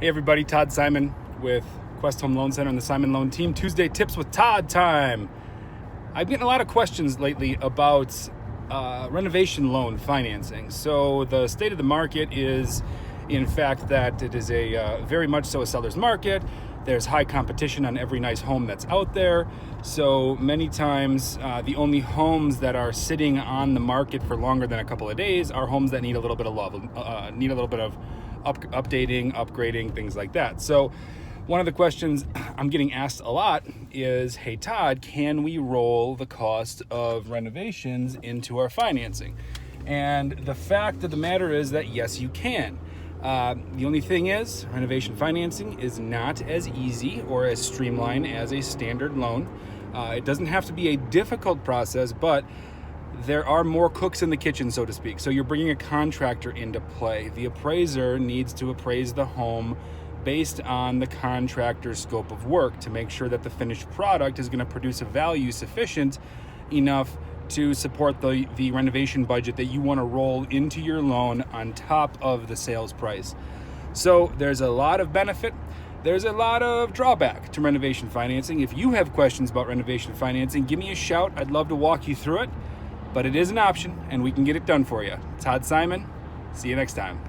Hey everybody, Todd Simon with Quest Home Loan Center and the Simon Loan team. Tuesday Tips with Todd time. I've getting a lot of questions lately about renovation loan financing. So the state of the market is, in fact, that it is a very much so a seller's market. There's high competition on every nice home that's out there. So many times, the only homes that are sitting on the market for longer than a couple of days are homes that need a little bit of love, need a little bit of updating, upgrading, things like that. So one of the questions I'm getting asked a lot is, hey Todd, can we roll the cost of renovations into our financing? And the fact of the matter is that yes, you can. The only thing is, renovation financing is not as easy or as streamlined as a standard loan. It doesn't have to be a difficult process, but there are more cooks in the kitchen, so to speak. So you're bringing a contractor into play. The appraiser needs to appraise the home based on the contractor's scope of work to make sure that the finished product is going to produce a value sufficient enough to support the renovation budget that you want to roll into your loan on top of the sales price. So there's a lot of benefit. There's a lot of drawback to renovation financing. If you have questions about renovation financing, give me a shout. I'd love to walk you through it. But it is an option, and we can get it done for you. Todd Simon, see you next time.